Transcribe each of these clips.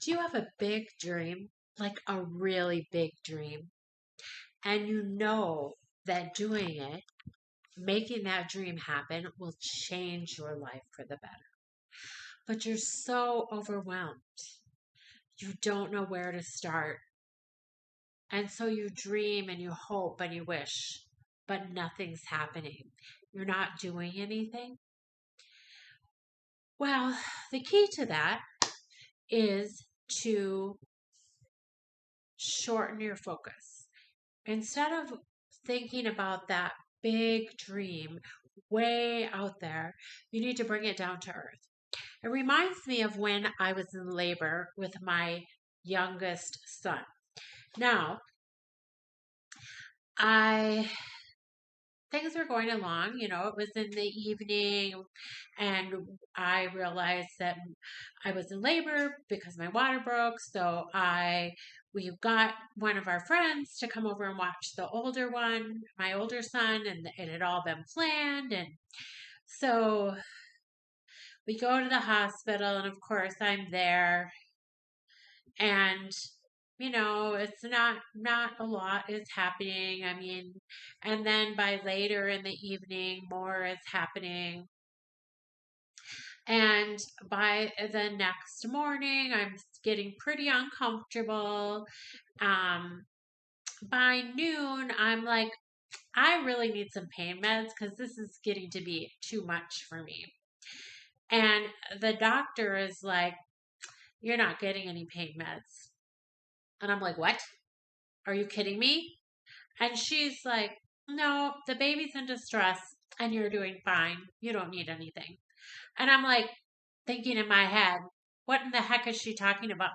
Do you have a big dream? Like a really big dream? And you know that doing it, making that dream happen, will change your life for the better. But you're so overwhelmed. You don't know where to start. And so you dream and you hope and you wish, but nothing's happening. You're not doing anything. Well, the key to that is to shorten your focus. Instead of thinking about that big dream way out there, you need to bring it down to earth. It reminds me of when I was in labor with my youngest son. Now, I things were going along, it was in the evening and I realized that I was in labor because my water broke, so I we got one of our friends to come over and watch the older one, my older son, and it had all been planned. And so we go to the hospital, and of course I'm there, and it's not a lot is happening. I mean, and then by later in the evening more is happening, and by the next morning I'm getting pretty uncomfortable. um by noon I'm like, I really need some pain meds because this is getting to be too much for me. And the doctor is like, you're not getting any pain meds. And I'm like, what? Are you kidding me? And she's like, no, the baby's in distress and you're doing fine. You don't need anything. And I'm like, thinking in my head, what in the heck is she talking about?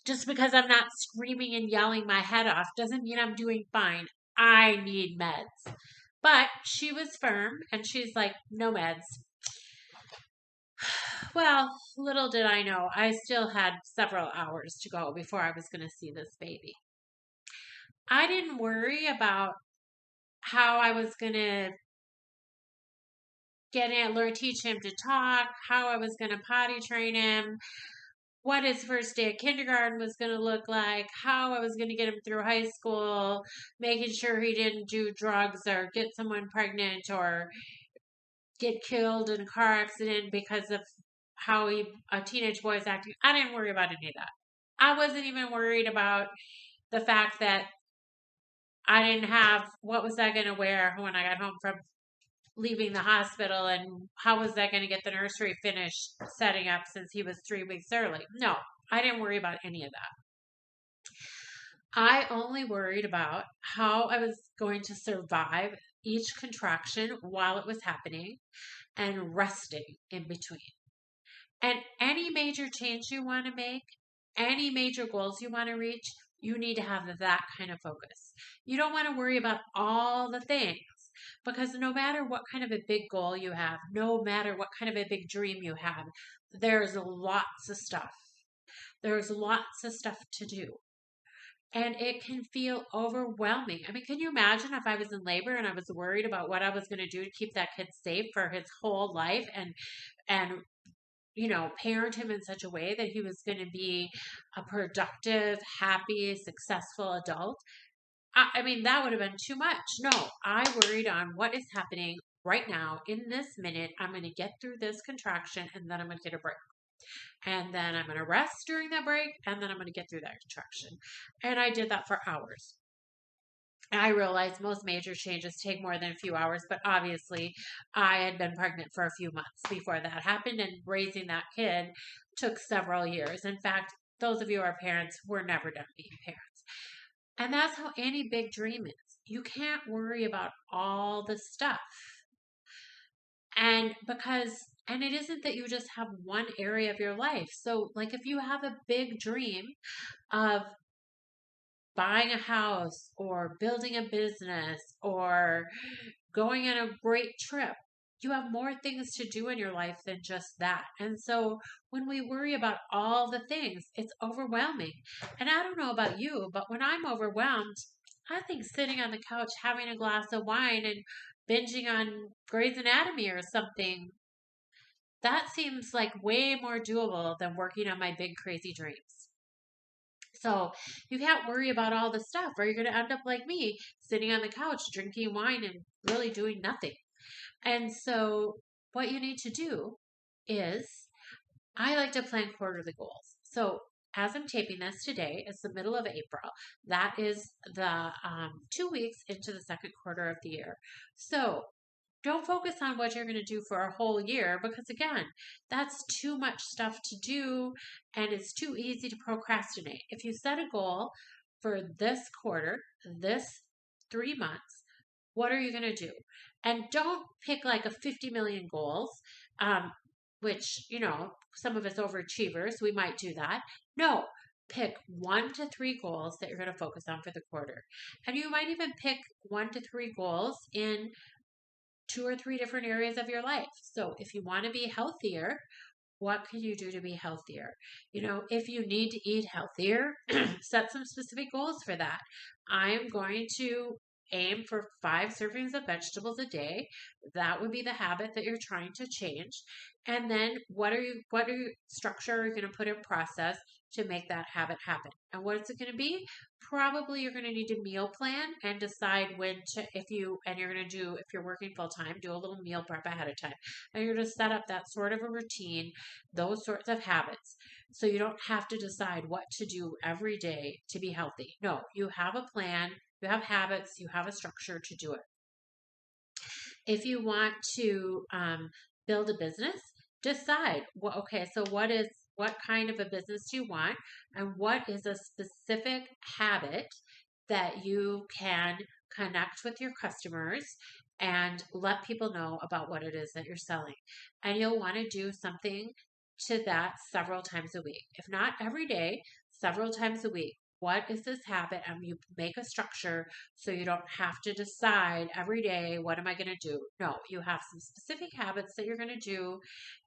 Just because I'm not screaming and yelling my head off doesn't mean I'm doing fine. I need meds. But she was firm and she's like, no meds. Well, little did I know, I still had several hours to go before I was going to see this baby. I didn't worry about how I was going to teach him to talk, how I was going to potty train him, what his first day of kindergarten was going to look like, how I was going to get him through high school, making sure he didn't do drugs or get someone pregnant or get killed in a car accident because of how a teenage boy is acting. I didn't worry about any of that. I wasn't even worried about the fact that I didn't have what was I going to wear when I got home from leaving the hospital, and how was that going to get the nursery finished setting up since he was 3 weeks early. No, I didn't worry about any of that. I only worried about how I was going to survive each contraction while it was happening and resting in between. And any major change you want to make, any major goals you want to reach, you need to have that kind of focus. You don't want to worry about all the things, because no matter what kind of a big goal you have, no matter what kind of a big dream you have, there's lots of stuff. There's lots of stuff to do. And it can feel overwhelming. I mean, can you imagine if I was in labor and I was worried about what I was going to do to keep that kid safe for his whole life, and parent him in such a way that he was going to be a productive, happy, successful adult? I mean, that would have been too much. No, I worried on what is happening right now in this minute. I'm going to get through this contraction and then I'm going to get a break. And then I'm going to rest during that break and then I'm going to get through that contraction. And I did that for hours. I realized most major changes take more than a few hours, but obviously I had been pregnant for a few months before that happened, and raising that kid took several years. In fact, those of you who are parents, we're never done being parents. And that's how any big dream is. You can't worry about all the stuff. And it isn't that you just have one area of your life. So, like, if you have a big dream of buying a house or building a business or going on a great trip, you have more things to do in your life than just that. And so when we worry about all the things, it's overwhelming. And I don't know about you, but when I'm overwhelmed, I think sitting on the couch having a glass of wine and binging on Grey's Anatomy or something That seems like way more doable than working on my big crazy dreams. So you can't worry about all the stuff, or you're going to end up like me, sitting on the couch drinking wine and really doing nothing. And so what you need to do is I like to plan quarterly goals. So as I'm taping this today, it's the middle of April. That is the 2 weeks into the second quarter of the year. So don't focus on what you're going to do for a whole year because, again, that's too much stuff to do and it's too easy to procrastinate. If you set a goal for this quarter, this 3 months, what are you going to do? And don't pick like a 50 million goals, um, which, some of us overachievers, we might do that. No, pick 1 to 3 goals that you're going to focus on for the quarter. And you might even pick 1 to 3 goals in 2 or 3 different areas of your life. So if you want to be healthier, what can you do to be healthier? If you need to eat healthier, set some specific goals for that. I'm going to aim for 5 servings of vegetables a day. That would be the habit that you're trying to change. And then what structure are you going to put in process to make that habit happen? And what is it going to be? Probably you're going to need to meal plan and decide when to, if you're going to do, if you're working full time, do a little meal prep ahead of time. And you're going to set up that sort of a routine, those sorts of habits. So you don't have to decide what to do every day to be healthy. No, you have a plan, you have habits, you have a structure to do it. If you want to build a business, decide what kind of a business do you want, and what is a specific habit that you can connect with your customers and let people know about what it is that you're selling. And you'll want to do something to that several times a week. If not every day, several times a week. What is this habit? And you make a structure so you don't have to decide every day, what am I going to do? No, you have some specific habits that you're going to do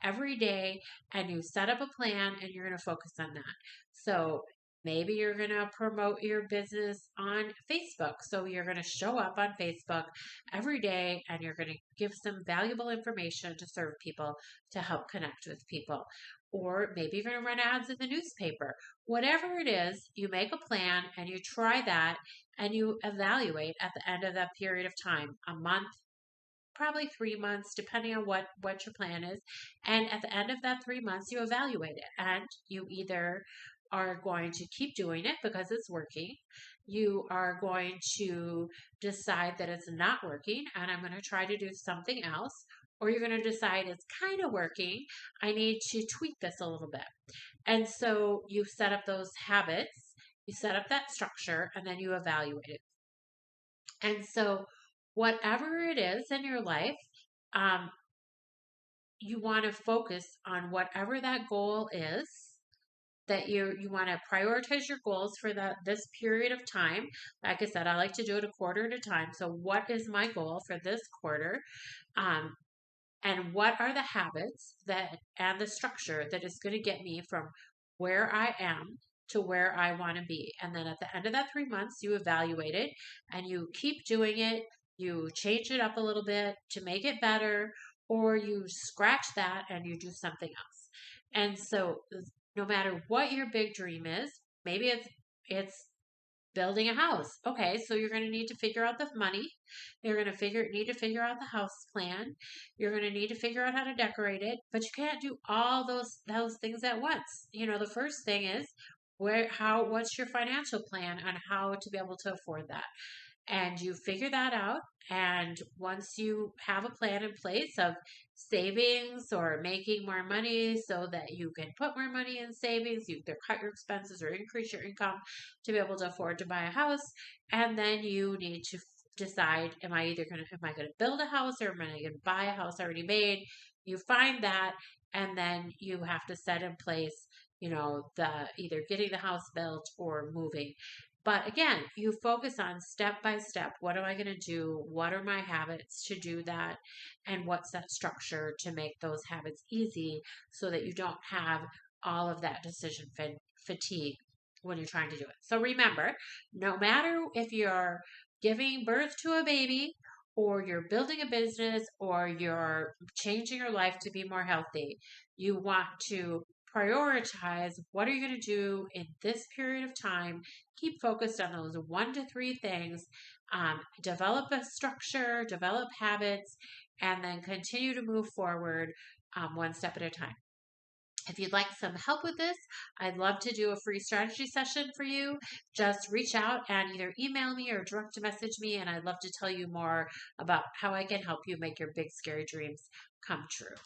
every day, and you set up a plan and you're going to focus on that. So maybe you're going to promote your business on Facebook. So you're going to show up on Facebook every day and you're going to give some valuable information to serve people, to help connect with people. Or maybe you're going to run ads in the newspaper. Whatever it is, you make a plan and you try that and you evaluate at the end of that period of time, a month, probably 3 months, depending on what your plan is. And at the end of that 3 months, you evaluate it and you either are going to keep doing it because it's working. You are going to decide that it's not working and I'm going to try to do something else. Or you're going to decide it's kind of working. I need to tweak this a little bit. And so you set up those habits, you set up that structure, and then you evaluate it. And so, whatever it is in your life, um, you want to focus on whatever that goal is. That you want to prioritize your goals for this period of time. Like I said, I like to do it a quarter at a time. So, what is my goal for this quarter? Um, and what are the habits and the structure that is going to get me from where I am to where I want to be. And then at the end of that 3 months, you evaluate it and you keep doing it. You change it up a little bit to make it better, or you scratch that and you do something else. And so, no matter what your big dream is, maybe it's building a house. Okay, so you're going to need to figure out the money. You're going to need to figure out the house plan. You're going to need to figure out how to decorate it, but you can't do all those things at once. The first thing is what's your financial plan on how to be able to afford that? And you figure that out. And once you have a plan in place of savings or making more money so that you can put more money in savings, you either cut your expenses or increase your income to be able to afford to buy a house. And then you need to decide, am I going to build a house or am I going to buy a house already made? You find that, and then you have to set in place, the either getting the house built or moving. But again, you focus on step by step. What am I going to do? What are my habits to do that? And what's that structure to make those habits easy so that you don't have all of that decision fatigue when you're trying to do it. So remember, no matter if you're giving birth to a baby or you're building a business or you're changing your life to be more healthy, you want to prioritize what are you going to do in this period of time. Keep focused on those 1 to 3 things. Develop a structure, develop habits, and then continue to move forward one step at a time. If you'd like some help with this, I'd love to do a free strategy session for you. Just reach out and either email me or direct message me, and I'd love to tell you more about how I can help you make your big, scary dreams come true.